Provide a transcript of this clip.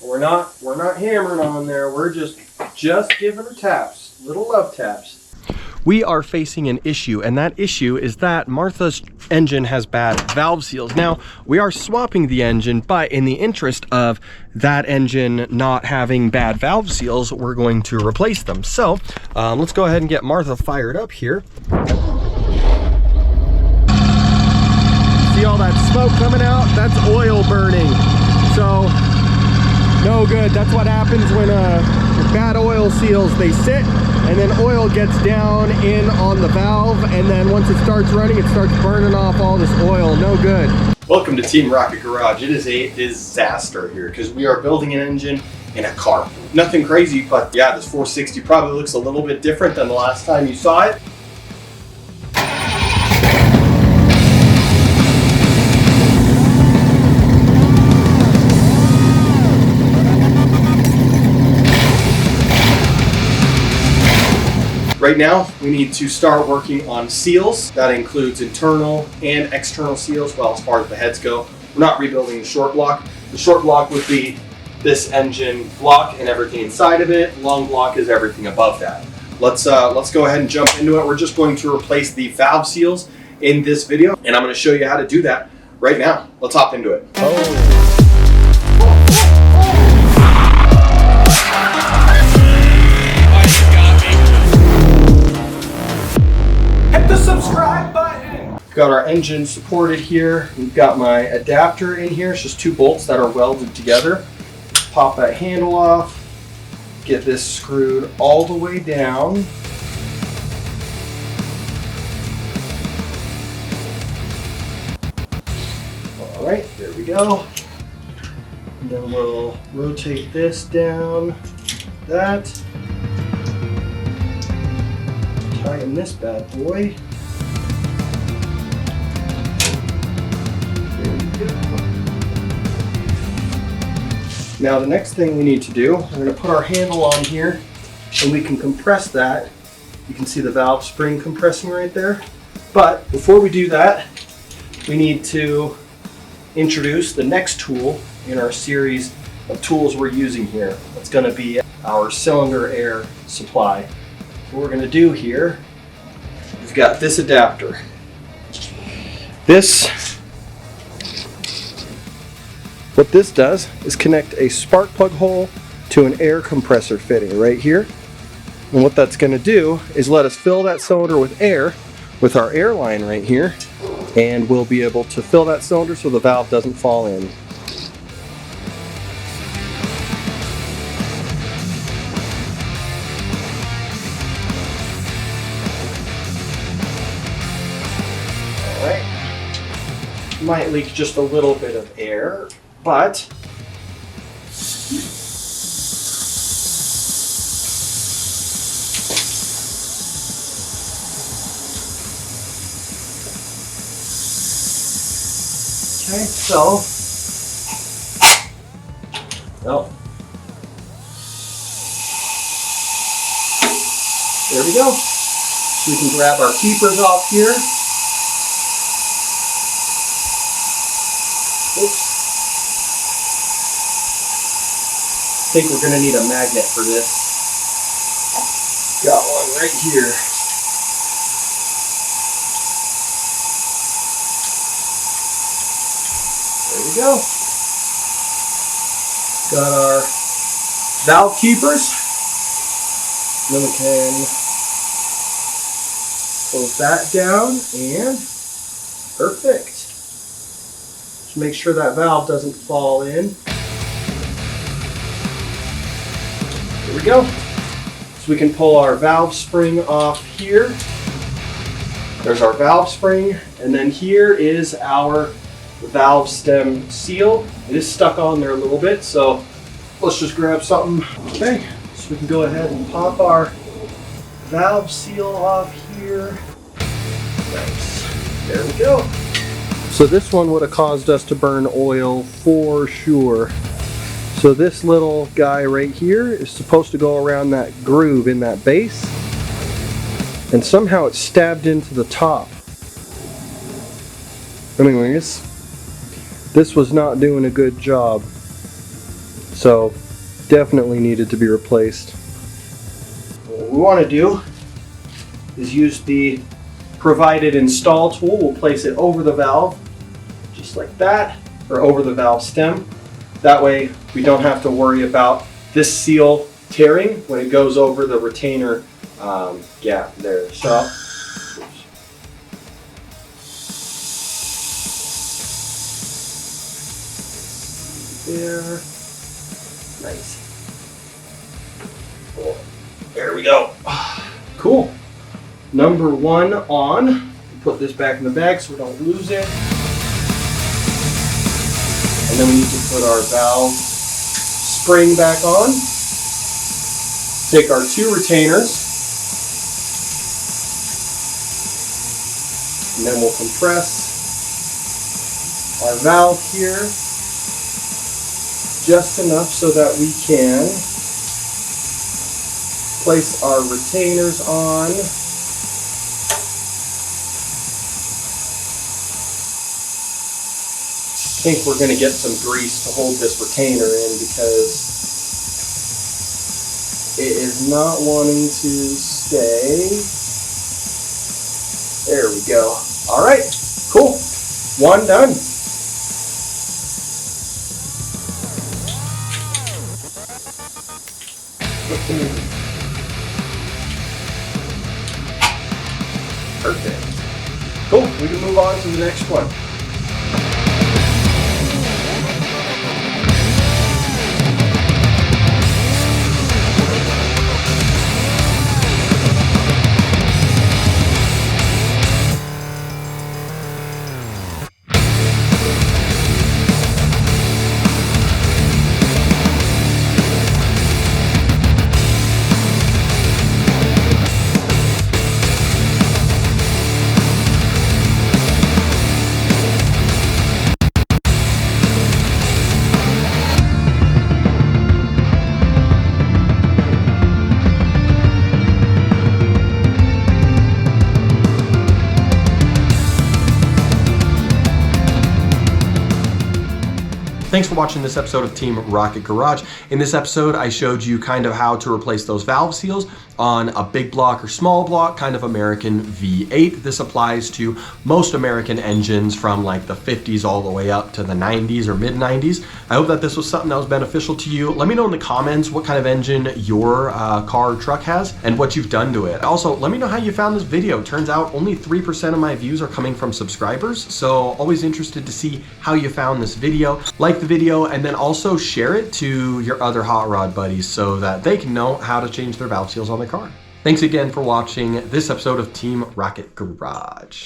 We're not hammering on there. We're just giving her taps, little love taps. We are facing an issue, and that issue is that Martha's engine has bad valve seals. Now, we are swapping the engine, but in the interest of that engine not having bad valve seals, we're going to replace them. So, let's go ahead and get Martha fired up here. See all that smoke coming out? That's oil burning. So, no good. That's what happens when bad oil seals, they sit and then oil gets down in on the valve, and then once it starts running, it starts burning off all this oil. No good. Welcome to Team Rocket Garage. It is a disaster here because we are building an engine in a car. Nothing crazy, but yeah, this 460 probably looks a little bit different than the last time you saw it. Right now, we need to start working on seals. That includes internal and external seals. Well, as far as the heads go, we're not rebuilding the short block. The short block would be this engine block and everything inside of it. Long block is everything above that. Let's go ahead and jump into it. We're just going to replace the valve seals in this video, and I'm going to show you how to do that right now. Let's hop into it. Subscribe button. We've got our engine supported here. We've got my adapter in here. It's just two bolts that are welded together. Pop that handle off. Get this screwed all the way down. All right, there we go. And then we'll rotate this down. That. Tighten this bad boy. Now the next thing we need to do, we're going to put our handle on here and we can compress that. You can see the valve spring compressing right there. But before we do that, we need to introduce the next tool in our series of tools we're using here. That's going to be our cylinder air supply. What we're going to do here, we've got this adapter. What this does is connect a spark plug hole to an air compressor fitting right here. And what that's going to do is let us fill that cylinder with air with our air line right here, and we'll be able to fill that cylinder so the valve doesn't fall in. Alright, might leak just a little bit of air, but okay, so well, there we go. So we can grab our keepers off here. Oops. I think we're going to need a magnet for this. Got one right here. There we go. Got our valve keepers. Then we can close that down and perfect. Just make sure that valve doesn't fall in. There we go. So we can pull our valve spring off here. There's our valve spring, and then here is our valve stem seal. It is stuck on there a little bit, so let's just grab something. Okay, so we can go ahead and pop our valve seal off here. Nice. There we go. So this one would have caused us to burn oil for sure. So this little guy right here is supposed to go around that groove in that base, and somehow it's stabbed into the top. Anyways, this was not doing a good job. So definitely needed to be replaced. What we want to do is use the provided install tool. We'll place it over the valve, just like that, or over the valve stem. That way we don't have to worry about this seal tearing when it goes over the retainer gap there. So there, nice. Cool. There we go. Cool. Number one on. Put this back in the bag so we don't lose it. And then we need to put our valve spring back on. Take our two retainers. And then we'll compress our valve here just enough so that we can place our retainers on. I think we're going to get some grease to hold this retainer in because it is not wanting to stay. There we go. All right, cool. One done. Perfect. Cool, we can move on to the next one. Thanks for watching this episode of Team Rocket Garage. In this episode, I showed you kind of how to replace those valve seals on a big block or small block, kind of American V8. This applies to most American engines from like the 50s all the way up to the 90s or mid 90s. I hope that this was something that was beneficial to you. Let me know in the comments what kind of engine your car or truck has and what you've done to it. Also, let me know how you found this video. Turns out only 3% of my views are coming from subscribers, so always interested to see how you found this video. Like the video and then also share it to your other hot rod buddies so that they can know how to change their valve seals on their car. Thanks again for watching this episode of Team Rocket Garage.